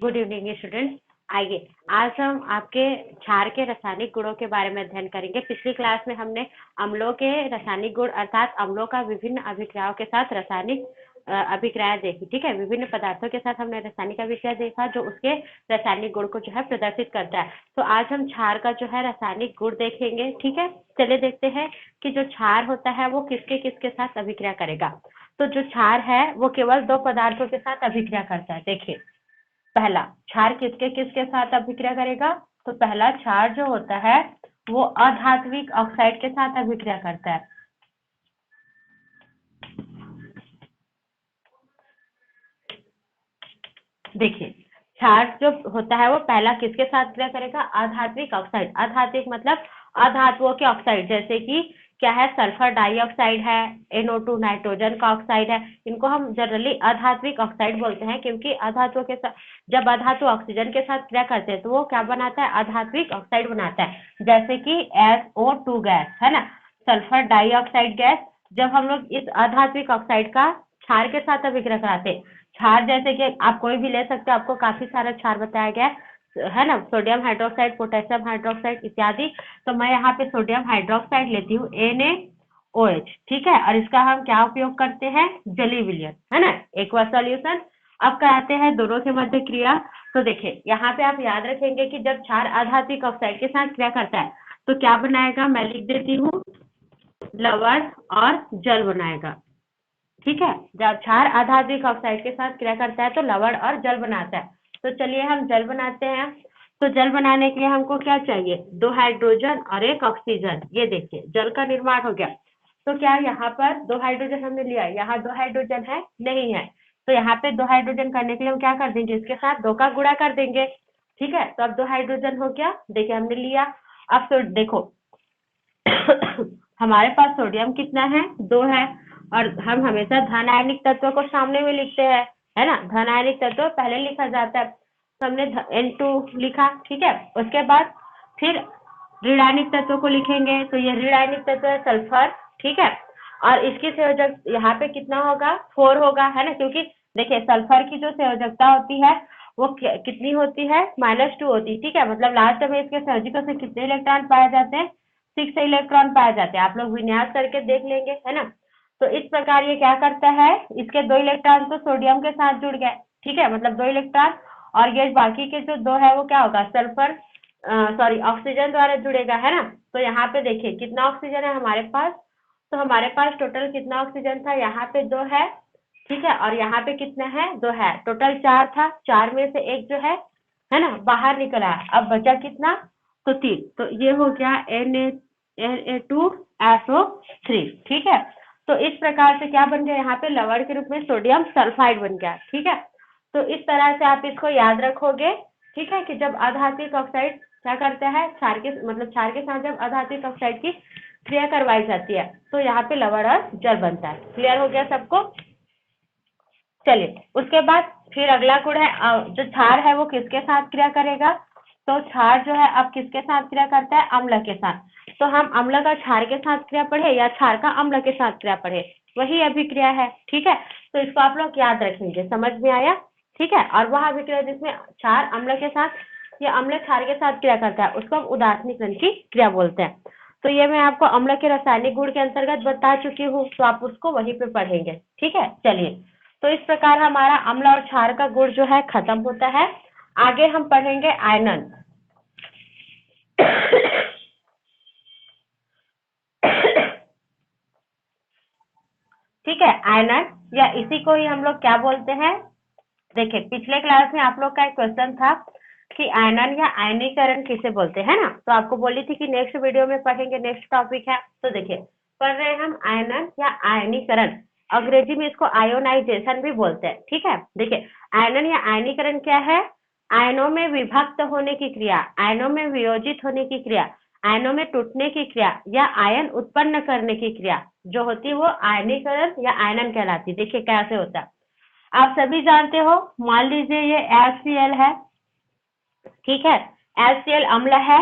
Good evening students. आइए आज हम आपके क्षार के रासायनिक गुणों के बारे में अध्ययन करेंगे। पिछली क्लास में हमने अम्लों के रासायनिक गुण अर्थात अम्लों का विभिन्न अभिक्रियाओं के साथ रासायनिक अभिक्रिया देखी। ठीक है, विभिन्न पदार्थों के साथ हमने रासायनिक अभिक्रिया देखा जो उसके रासायनिक गुण को जो है प्रदर्शित करता है। तो आज हम क्षार का जो है रासायनिक गुण देखेंगे। ठीक है, चलिए देखते हैं कि जो क्षार होता है वो किसके किसके साथ अभिक्रिया करेगा। तो जो क्षार है वो केवल दो पदार्थों के साथ अभिक्रिया करता है। देखिए, पहला क्षार किसके किसके साथ अभिक्रिया करेगा। तो पहला क्षार जो होता है वो अधात्विक ऑक्साइड के साथ अभिक्रिया करता है। देखिए, क्षार जो होता है वो पहला किसके साथ क्रिया करेगा, अधात्विक ऑक्साइड। अधात्विक मतलब अधातुओं के ऑक्साइड, जैसे कि क्या है, सल्फर डाइऑक्साइड है, NO2 नाइट्रोजन का ऑक्साइड है। इनको हम जनरली अधात्विक ऑक्साइड बोलते हैं क्योंकि अधातुओं के साथ जब अधातु ऑक्सीजन के साथ क्रिया करते हैं तो वो क्या बनाता है, अधात्विक ऑक्साइड बनाता है। जैसे कि SO2 गैस है ना, सल्फर डाइऑक्साइड गैस। जब हम लोग इस अधात्विक ऑक्साइड का क्षार के साथ अभिक्रिया कराते हैं, क्षार जैसे कि आप कोई भी ले सकते हो, आपको काफी सारा क्षार बताया गया है ना, सोडियम हाइड्रोक्साइड, पोटेशियम हाइड्रोक्साइड इत्यादि। तो मैं यहाँ पे सोडियम हाइड्रोक्साइड लेती हूँ, NaOH। ठीक है, और इसका हम क्या उपयोग करते हैं, जलीय विलयन, है ना, एक्वा सॉल्यूशन। अब कराते हैं दोनों के मध्य क्रिया। तो देखिए, यहाँ पे आप याद रखेंगे कि जब क्षार अधात्विक ऑक्साइड के साथ क्रिया करता है तो क्या बनाएगा, मैं लिख देती हूँ, लवण और जल बनाएगा। ठीक है, जब क्षार अधात्विक ऑक्साइड के साथ क्रिया करता है तो लवण और जल बनाता है। तो चलिए हम जल बनाते हैं। तो जल बनाने के लिए हमको क्या चाहिए, दो हाइड्रोजन और एक ऑक्सीजन। ये देखिए, जल का निर्माण हो गया। तो क्या यहाँ पर दो हाइड्रोजन हमने लिया, यहाँ दो हाइड्रोजन है, नहीं है। तो यहाँ पे दो हाइड्रोजन करने के लिए हम क्या कर देंगे, इसके साथ दो का गुणा कर देंगे। ठीक है, तो अब दो हाइड्रोजन हो गया, देखिए हमने लिया। अब तो देखो हमारे पास सोडियम कितना है, 2 है। और हम हमेशा धन आयनिक तत्व को सामने में लिखते हैं, है ना, धन आयनिक तत्व पहले लिखा जाता है। तो हमने N2 लिखा। ठीक है, उसके बाद फिर ऋण आयनिक तत्व को लिखेंगे। तो ये ऋण आयनिक तत्व है सल्फर। ठीक है, और इसकी संयोजक यहाँ पे कितना होगा, 4 होगा, है ना, क्योंकि देखिए सल्फर की जो संयोजकता होती है वो कितनी होती है, -2 होती है। ठीक है, मतलब लास्ट में इसके संयोजकों से कितने इलेक्ट्रॉन पाए जाते हैं, 6 इलेक्ट्रॉन पाए जाते हैं। आप लोग विन्यास करके देख लेंगे, है ना। तो इस प्रकार ये क्या करता है, इसके 2 इलेक्ट्रॉन तो सोडियम के साथ जुड़ गए। ठीक है, मतलब 2 इलेक्ट्रॉन, और ये बाकी के जो 2 है वो क्या होगा, सल्फर सॉरी ऑक्सीजन द्वारा जुड़ेगा, है ना। तो यहाँ पे देखिए कितना ऑक्सीजन है हमारे पास। तो हमारे पास टोटल कितना ऑक्सीजन था, यहाँ पे 2 है। ठीक है, और यहाँ पे कितना है, 2 है, टोटल 4 था। 4 में से एक जो है ना, बाहर निकला। अब बचा कितना, तो 3। तो ये हो गया Na2SO3। ठीक है, तो इस प्रकार से क्या बन गया, यहाँ पे लवण के रूप में सोडियम सल्फाइड बन गया। ठीक है, तो इस तरह से आप इसको याद रखोगे। ठीक है, कि जब अधात्विक ऑक्साइड क्या करता है, क्षार के मतलब क्षार के साथ जब अधात्विक ऑक्साइड की क्रिया करवाई जाती है तो यहाँ पे लवण और जल बनता है। क्लियर हो गया सबको। चलिए, उसके बाद फिर अगला गुण है जो क्षार है वो किसके साथ क्रिया करेगा। तो क्षार जो है अब किसके साथ क्रिया करता है, अम्ल के साथ। तो हम अम्ल का क्षार के साथ क्रिया पढ़े या क्षार का अम्ल के साथ क्रिया पढ़े, वही अभिक्रिया है। ठीक है, तो इसको आप लोग याद रखेंगे, समझ में आया। ठीक है, और वह अभिक्रिया जिसमें क्षार अम्ल के साथ या अम्ल क्षार के साथ क्रिया करता है उसको हम उदासीनीकरण की क्रिया बोलते हैं। तो ये मैं आपको अम्ल के रासायनिक गुण के अंतर्गत बता चुकी हूँ, तो आप उसको वहीं पे पढ़ेंगे। ठीक है, चलिए, तो इस प्रकार हमारा अम्ल और क्षार का गुण जो है खत्म होता है। आगे हम पढ़ेंगे आयनन। ठीक है, आयनन या इसी को ही हम लोग क्या बोलते हैं। देखिए, पिछले क्लास में आप लोग का एक क्वेश्चन था कि आयनन या आयनीकरण किसे बोलते हैं ना, तो आपको बोली थी कि नेक्स्ट वीडियो में पढ़ेंगे, नेक्स्ट टॉपिक है। तो देखिए, पढ़ रहे हैं हम आयनन या आयनीकरण। अंग्रेजी में इसको आयोनाइजेशन भी बोलते हैं। ठीक है, देखिए, आयनन या आयनीकरण क्या है, आयनों में विभक्त होने की क्रिया, आयनों में वियोजित होने की क्रिया, आयनों में टूटने की क्रिया या आयन उत्पन्न करने की क्रिया जो होती है वो आयनीकरण या आयनन कहलाती है। देखिए कैसे होता है, आप सभी जानते हो, मान लीजिए ये HCl है। ठीक है, HCl अम्ल है,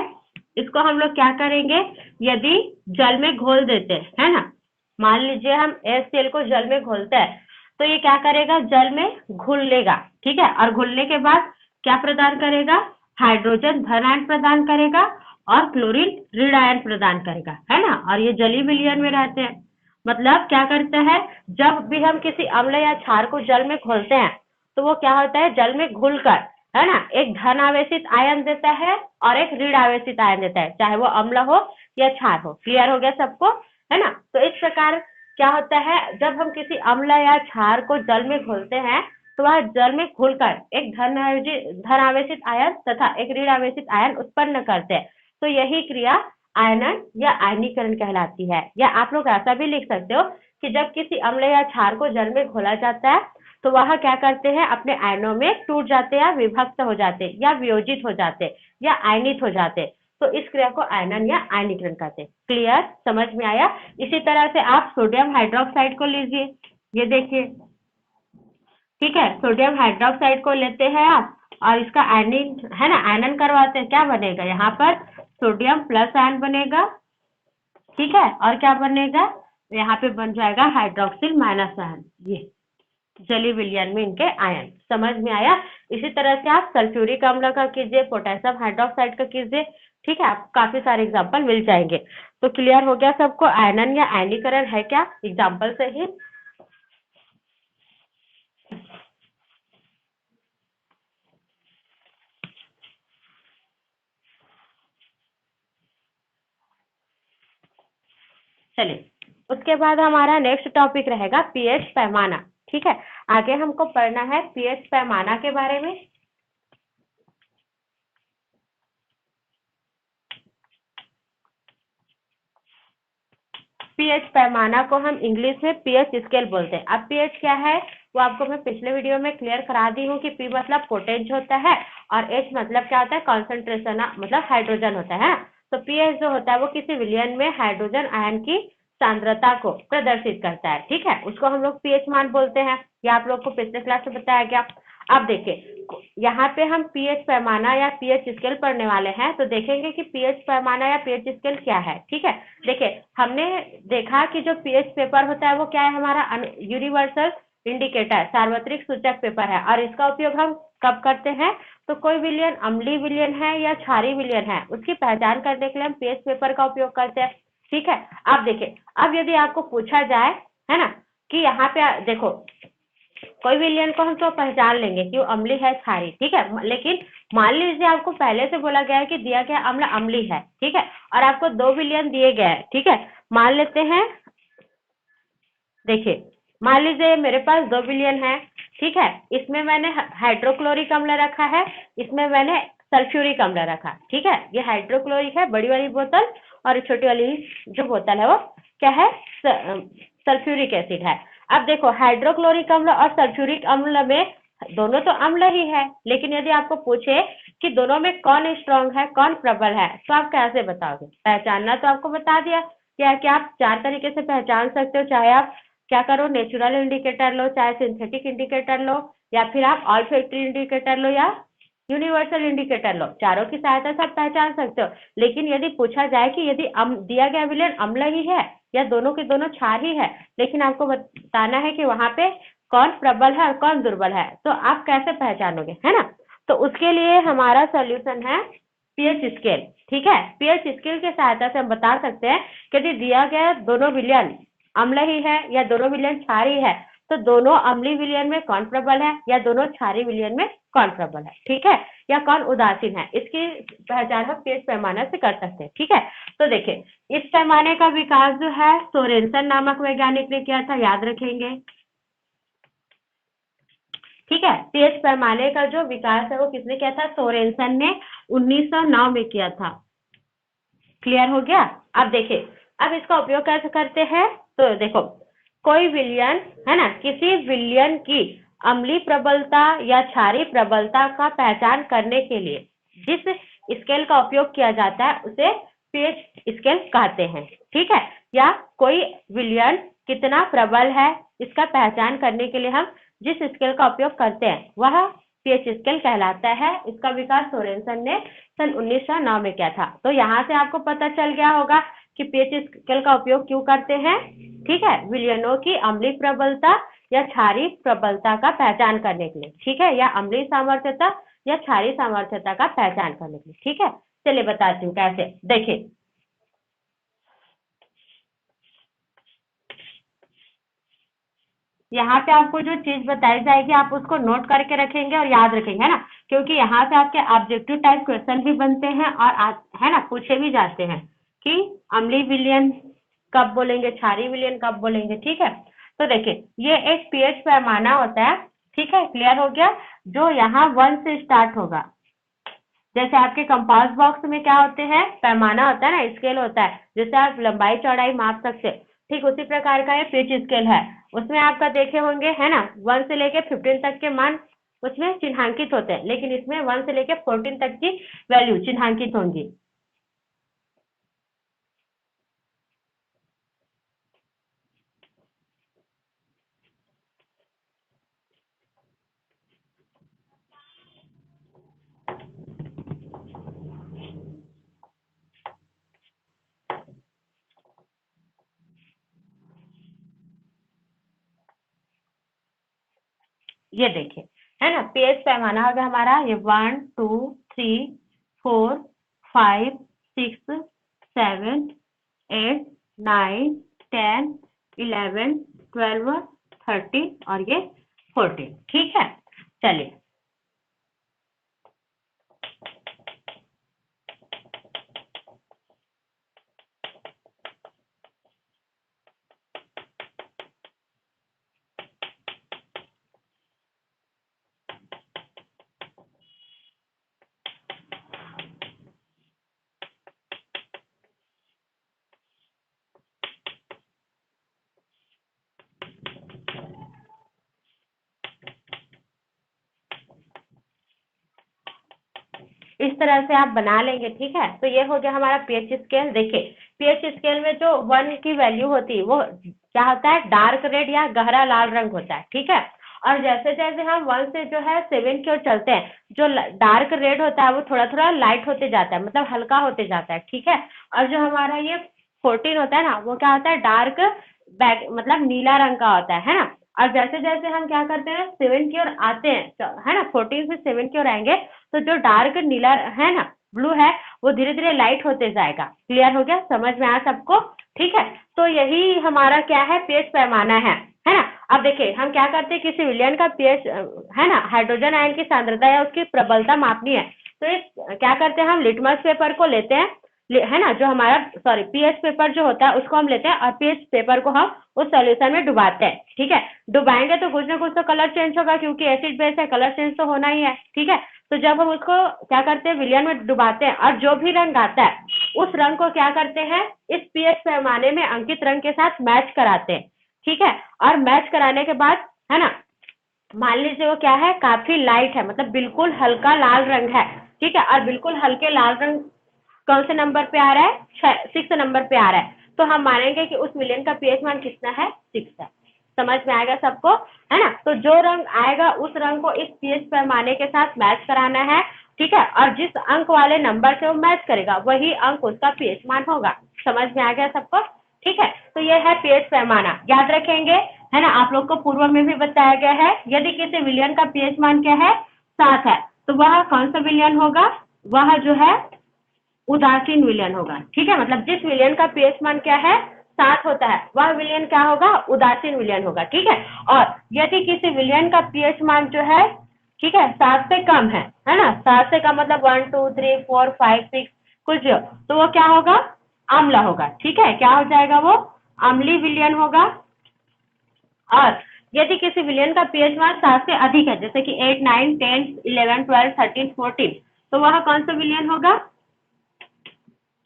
इसको हम लोग क्या करेंगे, यदि जल में घोल देते हैं, है ना, मान लीजिए हम HCl को जल में घोलते हैं तो ये क्या करेगा, जल में घुल लेगा। ठीक है, और घुलने के बाद क्या प्रदान करेगा? हाइड्रोजन धन आयन प्रदान करेगा और क्लोरीन ऋण आयन प्रदान करेगा, है ना। और ये जलीय विलयन में रहते हैं। मतलब क्या करते हैं, जब भी हम किसी अम्ल या क्षार को जल में घोलते हैं तो वो क्या होता है, जल में घुलकर, है ना, एक धन आवेशित आयन देता है और एक ऋण आवेशित आयन देता है, चाहे वो अम्ल हो या क्षार हो। क्लियर हो गया सबको, है ना। तो इस प्रकार क्या होता है, जब हम किसी अम्ल या क्षार को जल में घोलते हैं तो वह जल में घुलकर एक धन आवेशित आयन तथा एक ऋण आवेशित आयन उत्पन्न करते हैं। तो यही क्रिया आयनन या आयनीकरण कहलाती है। या आप लोग ऐसा भी लिख सकते हो कि जब किसी अम्ल या क्षार को जल में घोला जाता है तो वह क्या करते हैं, अपने आयनों में टूट जाते हैं, विभक्त हो जाते हैं या वियोजित हो जाते हैं या आयनित हो जाते हैं। तो इस क्रिया को आयनन या आयनीकरण कहते हैं। क्लियर, समझ में आया। इसी तरह से आप सोडियम हाइड्रोक्साइड को लीजिए, ये देखिए, ठीक है। सोडियम हाइड्रोक्साइड को लेते हैं आप और इसका आयनिक, है ना, आयनन करवाते हैं। क्या बनेगा, यहाँ पर सोडियम प्लस आयन बनेगा, ठीक है। और क्या बनेगा, यहाँ पे बन जाएगा हाइड्रोक्सिल माइनस आयन। ये जलीय विलयन में इनके आयन। समझ में आया। इसी तरह से आप सल्फ्यूरिक अम्ल का कीजिए, पोटेशियम हाइड्रोक्साइड का कीजिए, ठीक है। आप काफी सारे एग्जाम्पल मिल जाएंगे। तो क्लियर हो गया सबको, आयनन या आयनीकरण है क्या, एग्जाम्पल से ही। चलिए, उसके बाद हमारा नेक्स्ट टॉपिक रहेगा पीएच पैमाना, ठीक है। आगे हमको पढ़ना है पीएच पैमाना के बारे में। पीएच पैमाना को हम इंग्लिश में पीएच स्केल बोलते हैं। अब पीएच क्या है वो आपको मैं पिछले वीडियो में क्लियर करा दी हूँ कि पी मतलब पोटेंज होता है और एच मतलब क्या होता है, कॉन्सेंट्रेशन, मतलब हाइड्रोजन होता है। तो पीएच जो होता है वो किसी विलयन में हाइड्रोजन आयन की सांद्रता को प्रदर्शित करता है, ठीक है। उसको हम लोग पीएच मान बोलते हैं। ये आप लोग को पिछले क्लास में बताया गया। अब देखिए, यहाँ पे हम पीएच पैमाना या पीएच स्केल पढ़ने वाले हैं, तो देखेंगे कि पीएच पैमाना या पीएच स्केल क्या है, ठीक है। देखिए, हमने देखा कि जो पीएच पेपर होता है वो क्या है, हमारा यूनिवर्सल इंडिकेटर, सार्वत्रिक सूचक पेपर है। और इसका उपयोग हम कब करते हैं, तो कोई विलयन अम्लीय विलयन है या क्षारीय विलयन है उसकी पहचान करने के लिए हम पीएच पेपर का उपयोग करते हैं, ठीक है। अब देखिए, अब यदि आपको पूछा जाए, है ना, कि यहाँ पे देखो, कोई विलयन को हम तो पहचान लेंगे कि वो अम्लीय है, क्षारीय, ठीक है। लेकिन मान लीजिए आपको पहले से बोला गया है कि दिया गया अम्ल अम्लीय है, ठीक है, और आपको दो विलयन दिए गए हैं, ठीक है। मान लेते हैं, देखिए, मान लीजिए मेरे पास दो विलयन है, ठीक है। इसमें मैंने हाइड्रोक्लोरिक अम्ल रखा है, इसमें मैंने सल्फ्यूरिक अम्ल रखा, ठीक है। ये हाइड्रोक्लोरिक है, बड़ी वाली बोतल, और छोटी वाली जो बोतल है वो क्या है, सल्फ्यूरिक एसिड है। अब देखो, हाइड्रोक्लोरिक अम्ल और सल्फ्यूरिक अम्ल में दोनों तो अम्ल ही है, लेकिन यदि आपको पूछे कि दोनों में कौन स्ट्रांग है, कौन प्रबल है, तो आप कैसे बताओगे। पहचानना तो आपको बता दिया कि आप चार तरीके से पहचान सकते हो। चाहे आप क्या करो, नेचुरल इंडिकेटर लो, चाहे सिंथेटिक इंडिकेटर लो, या फिर आप ऑल्फैक्टरी इंडिकेटर लो या यूनिवर्सल इंडिकेटर लो, चारों की सहायता से आप पहचान सकते हो। लेकिन यदि पूछा जाए कि यदि दिया गया विलयन अम्ल ही है या दोनों के दोनों क्षार ही है, लेकिन आपको बताना है कि वहां पे कौन प्रबल है और कौन दुर्बल है, तो आप कैसे पहचानोगे, है ना। तो उसके लिए हमारा सोल्यूशन है पीएच स्केल, ठीक है। पीएच स्केल की सहायता से हम बता सकते हैं कि यदि दिया गया दोनों विलयन अम्ल ही है या दोनों विलयन क्षारीय है, तो दोनों अम्लीय विलयन में कौन प्रबल है या दोनों क्षारीय विलयन में कौन प्रबल है, ठीक है, या कौन उदासीन है। इसकी पहचान हम पीएच पैमाने से कर सकते हैं, ठीक है। तो देखिए, इस पैमाने का विकास जो है सोरेनसन नामक वैज्ञानिक ने किया था, याद रखेंगे, ठीक है। पीएच पैमाने का जो विकास है वो किसने किया था, सोरेनसन ने 1909 में किया था। क्लियर हो गया। अब देखिए, अब इसका उपयोग कैसे करते हैं, तो देखो, कोई विलयन, है ना, किसी विलयन की अम्लीय प्रबलता या क्षारीय प्रबलता का पहचान करने के लिए जिस स्केल का उपयोग किया जाता है उसे पीएच स्केल कहते हैं, ठीक है। या कोई विलयन कितना प्रबल है इसका पहचान करने के लिए हम जिस स्केल का उपयोग करते हैं वह पीएच स्केल कहलाता है। इसका विकास सोरेनसन ने सन 1909 में किया था। तो यहाँ से आपको पता चल गया होगा कि पीएच स्केल का उपयोग क्यों करते हैं, ठीक है, विलयनों की अम्लीय प्रबलता या क्षारीय प्रबलता का पहचान करने के लिए, ठीक है, या अम्लीय सामर्थ्यता या क्षारीय सामर्थ्यता का पहचान करने के लिए। ठीक है, चलिए बताती हूँ कैसे। देखिए यहाँ पे आपको जो चीज बताई जाएगी आप उसको नोट करके रखेंगे और याद रखेंगे, है ना, क्योंकि यहाँ से आपके ऑब्जेक्टिव टाइप क्वेश्चन भी बनते हैं और है ना पूछे भी जाते हैं कि अम्लीय विलयन कब बोलेंगे, क्षारीय विलयन कब बोलेंगे। ठीक है, तो देखिए ये एक पीएच पैमाना होता है। ठीक है, क्लियर हो गया, जो यहाँ 1 से स्टार्ट होगा। जैसे आपके कंपास बॉक्स में क्या होते हैं, पैमाना होता है ना, स्केल होता है, जिससे आप लंबाई चौड़ाई माप सकते हैं। ठीक उसी प्रकार का ये पिच स्केल है, उसमें आपका देखे होंगे, है ना, 1 से लेके 15 तक के मान उसमें चिन्हांकित होते हैं, लेकिन इसमें 1 से लेके 14 तक की वैल्यू चिन्हांकित होंगी। ये देखिए, है ना, पीएच पैमाना हो गया हमारा, ये 1 2 3 4 5 6 7 8 9 10 11 12 13 और ये 14। ठीक है, चलिए इस तरह से आप बना लेंगे। ठीक है, तो ये हो गया हमारा पीएच स्केल। देखिए पीएच स्केल में जो 1 की वैल्यू होती है वो क्या होता है, डार्क रेड या गहरा लाल रंग होता है। ठीक है, और जैसे जैसे हम 1 से जो है 7 की ओर चलते हैं, जो डार्क रेड होता है वो थोड़ा थोड़ा लाइट होते जाता है, मतलब हल्का होते जाता है। ठीक है, और जो हमारा ये 14 होता है ना, वो क्या होता है, डार्क बैक मतलब नीला रंग का होता है ना। और जैसे जैसे हम क्या करते हैं 7 की ओर आते हैं, है ना, 14 से 7 की ओर आएंगे, तो जो डार्क नीला है ना, ब्लू है, वो धीरे धीरे लाइट होते जाएगा। क्लियर हो गया, समझ में आया सबको। ठीक है, तो यही हमारा क्या है, पीएच पैमाना है ना। अब देखिए हम क्या करते हैं, किसी विलयन का पीएच, है ना, हाइड्रोजन आयन की सांद्रता या उसकी प्रबलता मापनी है, तो ये क्या करते हैं, हम लिटमस पेपर को लेते हैं, है ना, जो हमारा सॉरी पीएच पेपर जो होता है उसको हम लेते हैं और पीएच पेपर को हम उस सॉल्यूशन में डुबाते हैं। ठीक है, डुबाएंगे तो कुछ ना कुछ तो कलर चेंज होगा, क्योंकि एसिड बेस है, कलर चेंज तो होना ही है। ठीक है, तो जब हम उसको क्या करते हैं, विलयन में डुबाते हैं, और जो भी रंग आता है उस रंग को क्या करते हैं, इस पीएच पैमाने में अंकित रंग के साथ मैच कराते हैं। ठीक है, और मैच कराने के बाद, है ना, मान लीजिए वो क्या है, काफी लाइट है, मतलब बिल्कुल हल्का लाल रंग है। ठीक है, और बिल्कुल हल्के लाल रंग कौन से नंबर पे आ रहा है, 6 नंबर पे आ रहा है, तो हम मानेंगे कि उस विलयन का पीएच मान कितना है, 6 है। समझ में आएगा सबको, है ना। तो जो रंग आएगा उस रंग को इस पीएच पैमाने के साथ मैच कराना है। ठीक है, और जिस अंक वाले नंबर से वो मैच करेगा वही अंक उसका पीएच मान होगा। समझ में आ गया सबको। ठीक है, तो ये है पीएच पैमाना, याद रखेंगे, है ना। आप लोग को पूर्व में भी बताया गया है, यदि किसी विलयन का पीएच मान क्या है, 7 है, तो वह कौन सा विलयन होगा, वह जो है उदासीन विलयन होगा। ठीक है, मतलब जिस विलयन का पीएच मान क्या है, 7 होता है, वह विलयन क्या होगा, उदासीन विलयन होगा। ठीक है, और यदि किसी विलयन का पीएच मान जो है, ठीक है, 7 से कम है ना, 7 से कम मतलब 1 2 3 4 5 6 कुछ, तो वो क्या होगा, अम्ल होगा। ठीक है, क्या हो जाएगा वो, अम्लीय विलयन होगा। और यदि किसी विलयन का पीएच मान 7 से अधिक है, जैसे कि 8 9 10 11 12 13 14, तो वह कौन सा विलयन होगा,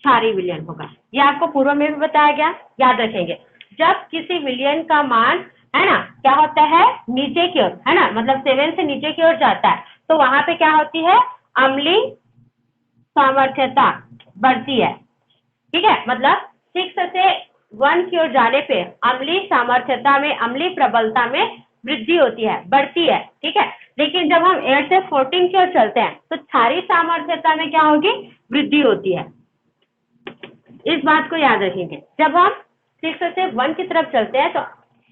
क्षारीय विलयन होगा। ये आपको पूर्व में भी बताया गया, याद रखेंगे। जब किसी विलयन का मान, है ना, क्या होता है, नीचे की ओर, है ना, मतलब 7 से नीचे की ओर जाता है, तो वहां पे क्या होती है, अम्लीय सामर्थ्यता बढ़ती है। ठीक है, मतलब 6 से 1 की ओर जाने पे अम्लीय सामर्थ्यता में, अम्लीय प्रबलता में वृद्धि होती है, बढ़ती है। ठीक है, लेकिन जब हम 8 से 14 की ओर चलते हैं तो क्षारीय सामर्थ्यता में क्या होगी, वृद्धि होती है। इस बात को याद रखेंगे, जब हम 6 से 1 की तरफ चलते हैं तो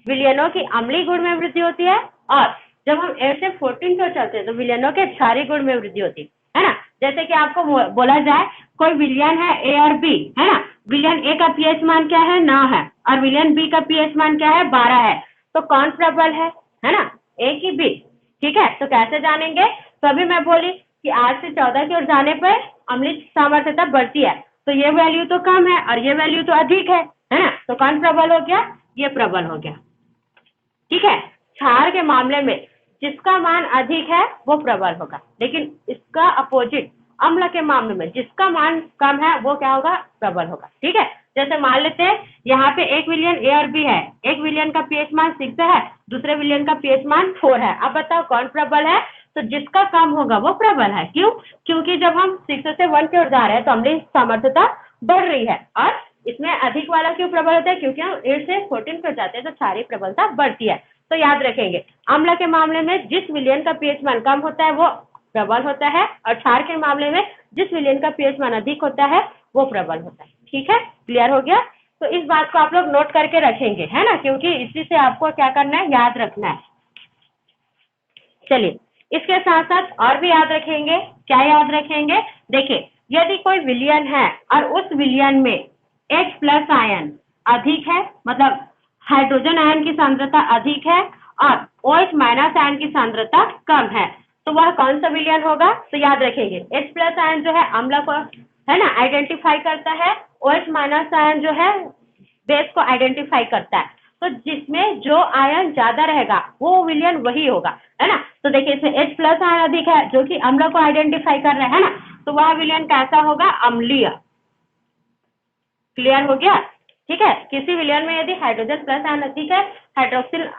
विलयनों की अम्लीय गुण में वृद्धि होती है, और जब हम 8 से 14 पर चलते हैं तो विलयनों के क्षारीय गुण में वृद्धि होती है ना। जैसे कि आपको बोला जाए कोई विलयन है ए और बी, है ना, विलयन ए का पीएच मान क्या है 9 है और विलयन बी का पीएच मान क्या है 12 है, तो कौन प्रबल है ना, ए की बी। ठीक है, तो कैसे जानेंगे, तो अभी मैं बोली कि 8 से 14 की ओर जाने पर अम्लीय सामर्थ्यता बढ़ती है, तो ये वैल्यू तो कम है और ये वैल्यू तो अधिक है ना, तो कौन प्रबल हो गया, ये प्रबल हो गया। ठीक है, क्षार के मामले में जिसका मान अधिक है वो प्रबल होगा, लेकिन इसका अपोजिट अम्ल के मामले में जिसका मान कम है वो क्या होगा, प्रबल होगा। ठीक है, जैसे मान लेते हैं यहाँ पे एक विलयन ए और बी है, एक विलयन का पीएच मान 6 है, दूसरे विलयन का पीएच मान 4 है। अब बताओ कौन प्रबल है, तो जिसका कम होगा वो प्रबल है। क्यों, क्योंकि जब हम 6 से 1 की ओर जा रहे हैं तो अम्लीय सामर्थ्यता बढ़ रही है, और इसमें अधिक वाला क्यों प्रबल होता है, क्योंकि हम 8 से 14 पर जाते हैं तो क्षारीय प्रबलता बढ़ती है। तो याद रखेंगे अम्ल के मामले में जिस विलयन का पीएच मान कम होता है वो प्रबल होता है, और क्षार के मामले में जिस विलयन का पीएच मान अधिक होता है वो प्रबल होता है। ठीक है, क्लियर हो गया। तो इस बात को आप लोग नोट करके रखेंगे, है ना, क्योंकि इसी से आपको क्या करना है, याद रखना है। चलिए, इसके साथ साथ और भी याद रखेंगे, क्या याद रखेंगे, देखिए यदि कोई विलयन है और उस विलयन में H प्लस आयन अधिक है, मतलब हाइड्रोजन आयन की सांद्रता अधिक है और OH माइनस आयन की सांद्रता कम है, तो वह कौन सा विलयन होगा, तो याद रखेंगे H प्लस आयन जो है अम्ल को, है ना, आइडेंटिफाई करता है, OH माइनस आयन जो है बेस को आइडेंटिफाई करता है, तो जिसमें जो आयन ज्यादा रहेगा वो विलयन वही होगा, है ना। तो देखिए इसमें H प्लस आयन अधिक है जो कि अम्ल को आइडेंटिफाई कर रहा है ना, तो वह विलयन कैसा होगा, अम्लीय। क्लियर हो गया। ठीक है, किसी विलयन में यदि हाइड्रोजन प्लस आयन अधिक है, हाइड्रोक्सिल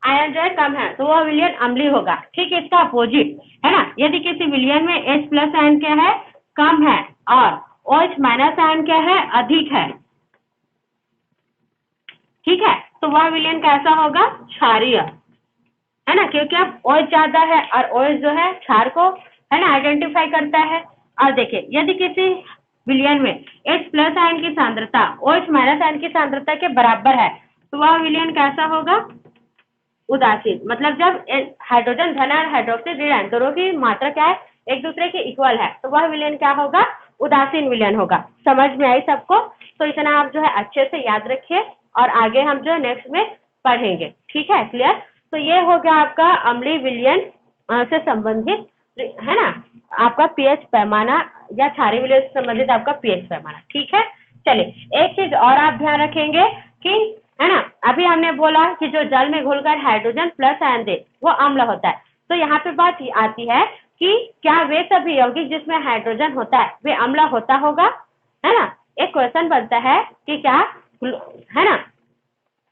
आयन जो है कम है, तो वह विलयन अम्लीय होगा। ठीक है, इसका अपोजिट, है ना, यदि किसी विलयन में H प्लस आयन क्या है, कम है, और OH माइनस आयन क्या है, अधिक है, ठीक है, तो वह विलयन कैसा होगा, क्षारीय, है ना, क्योंकि अब OH ज्यादा है और OH जो है क्षार को, है ना, आइडेंटिफाई करता है। और देखिए यदि किसी विलयन में H प्लस आयन की सांद्रता OH माइनस आयन की सांद्रता के बराबर है, तो वह विलयन कैसा होगा, उदासीन। मतलब जब हाइड्रोजन धन और हाइड्रोक्सिल ऋण आयन दोनों की मात्रा क्या है, एक दूसरे के इक्वल है, तो वह विलयन क्या होगा, उदासीन विलयन होगा। समझ में आई सबको, तो इतना आप जो है अच्छे से याद रखिए और आगे हम जो नेक्स्ट में पढ़ेंगे। ठीक है, क्लियर। तो ये हो गया आपका अम्लीय विलयन से संबंधित, है ना, आपका पीएच पैमाना या क्षारीय विलयन से संबंधित आपका पीएच पैमाना। ठीक है, चलिए एक चीज और आप ध्यान रखेंगे कि, है ना, अभी हमने बोला कि जो जल में घुलकर हाइड्रोजन प्लस आयन दे वो अम्ल होता है, तो यहाँ पे बात आती है कि क्या वे सभी यौगिक जिसमें हाइड्रोजन होता है वे अम्ल होता होगा, है ना। एक क्वेश्चन बनता है कि क्या, है ना,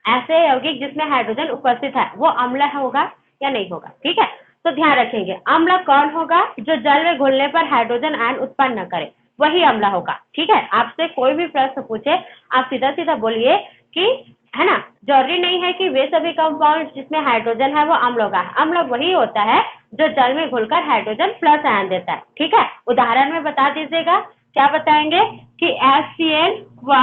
ऐसे यौगिक जिसमें हाइड्रोजन उपस्थित है वो अम्ल होगा या नहीं होगा। ठीक है, तो ध्यान रखेंगे अम्ल कौन होगा, जो जल में घुलने पर हाइड्रोजन आयन उत्पन्न न करे वही अम्ल होगा। ठीक है, आपसे कोई भी प्रश्न पूछे आप सीधा सीधा बोलिए कि, है ना, जरूरी नहीं है कि वे सभी कंपाउंड जिसमें हाइड्रोजन है वो अम्ल होगा, अम्ल वही होता है जो जल में घुलकर हाइड्रोजन प्लस आयन देता है। ठीक है, उदाहरण में बता दीजिएगा, क्या बताएंगे कि HCl व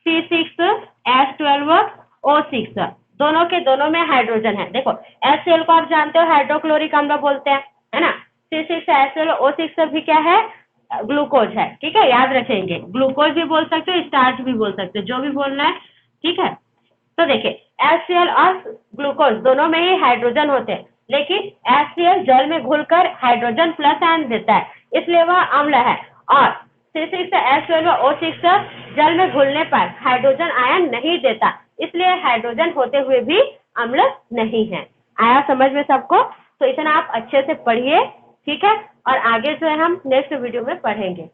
C6H12O6 दोनों के दोनों में हाइड्रोजन है। देखो HCl को आप जानते हो हाइड्रोक्लोरिक अम्ल बोलते हैं, है ना, C6H12O6 भी क्या है, ग्लूकोज है। ठीक है, याद रखेंगे, ग्लूकोज भी बोल सकते हो, स्टार्च भी बोल सकते हो, जो भी बोलना है। ठीक है, तो देखिए HCl और ग्लूकोज दोनों में ही हाइड्रोजन होते हैं, लेकिन HCl जल में घुलकर हाइड्रोजन प्लस आयन देता है, इसलिए वह अम्ल है, और C6H12O6 जल में घुलने पर हाइड्रोजन आयन नहीं देता, इसलिए हाइड्रोजन होते हुए भी अम्ल नहीं है। आया समझ में सबको, तो इतना आप अच्छे से पढ़िए। ठीक है, और आगे जो है हम नेक्स्ट वीडियो में पढ़ेंगे।